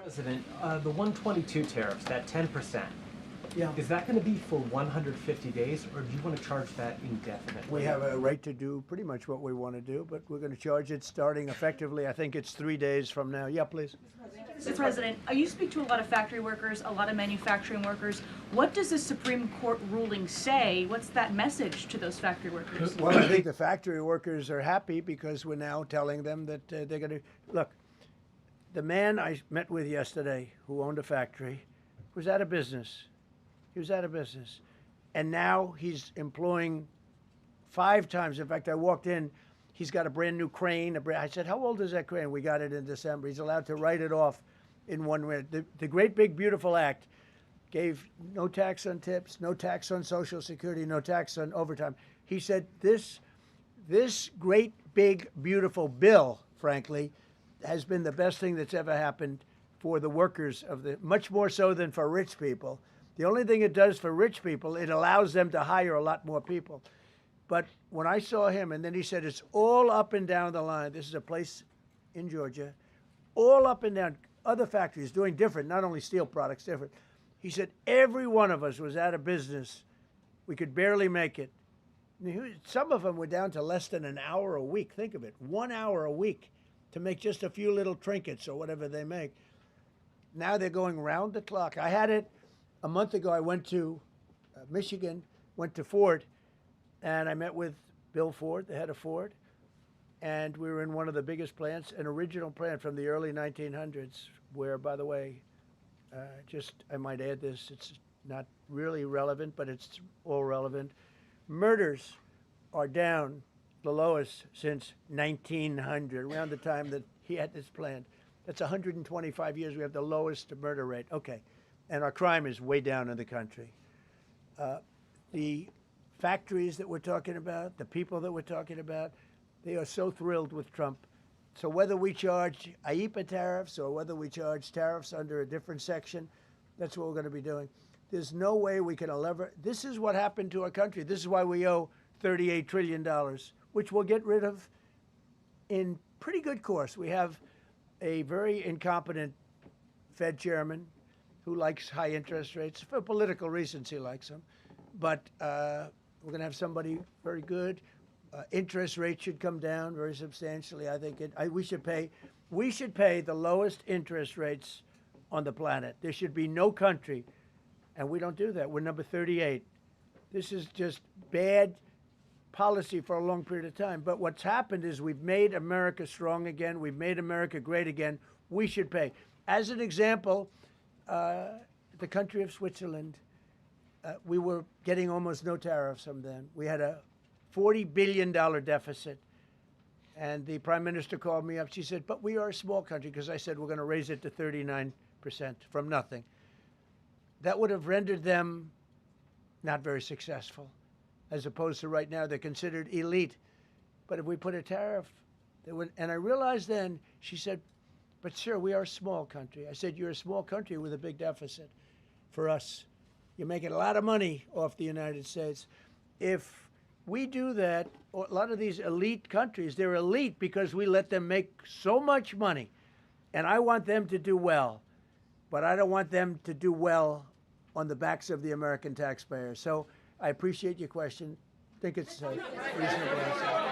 President, the 122 tariffs, that 10%, Yeah. is that going to be for 150 days, or do you want to charge that indefinitely? We have a right to do pretty much what we want to do, but we're going to charge it starting effectively. I think it's 3 days from now. Yeah, please. Mr. President, you speak to a lot of factory workers, a lot of manufacturing workers. What does the Supreme Court ruling say? What's that message to those factory workers? Well, I think the factory workers are happy because we're now telling them that they're going to look. The man I met with yesterday, who owned a factory, was out of business. He was out of business, and now he's employing 5 times. In fact, I walked in. He's got a brand new crane. I said, "How old is that crane?" We got it in December. He's allowed to write it off in 1 minute. The Great Big Beautiful Act gave no tax on tips, no tax on Social Security, no tax on overtime. He said this great big beautiful bill, frankly, has been the best thing that's ever happened for the workers of the, much more so than for rich people. The only thing it does for rich people, it allows them to hire a lot more people. But when I saw him, and then he said, it's all up and down the line. This is a place in Georgia, all up and down, other factories doing different, not only steel products, different. He said, every one of us was out of business. We could barely make it. Some of them were down to less than an hour a week. Think of it, 1 hour a week to make just a few little trinkets or whatever they make. Now they're going round the clock. I had it a month ago. I went to Michigan, went to Ford, and I met with Bill Ford, the head of Ford, and we were in one of the biggest plants, an original plant from the early 1900s, where, by the way, I might add this, it's not really relevant, but it's all relevant. Murders are down the lowest since 1900, around the time that he had this plant. That's 125 years. We have the lowest murder rate. Okay. And our crime is way down in the country. The factories that we're talking about, the people that we're talking about, they are so thrilled with Trump. So whether we charge IEEPA tariffs or whether we charge tariffs under a different section, that's what we're going to be doing. There's no way we can ever. This is what happened to our country. This is why we owe $38 trillion, which we'll get rid of in pretty good course. We have a very incompetent Fed chairman who likes high interest rates. For political reasons, he likes them. But we're going to have somebody very good. Interest rates should come down very substantially. I think we should pay the lowest interest rates on the planet. There should be no country, and we don't do that. We're number 38. This is just bad policy for a long period of time. But what's happened is we've made America strong again. We've made America great again. We should pay. As an example, the country of Switzerland, we were getting almost no tariffs from them. We had a $40 billion deficit. And the prime minister called me up. She said, but we are a small country, because I said we're going to raise it to 39% from nothing. That would have rendered them not very successful, as opposed to right now they're considered elite. But if we put a tariff, they would, and I realized then, she said, but sir, we are a small country. I said, you're a small country with a big deficit. For us, you're making a lot of money off the United States. If we do that, a lot of these elite countries, they're elite because we let them make so much money. And I want them to do well, but I don't want them to do well on the backs of the American taxpayer. So I appreciate your question. I think it's a reasonable answer.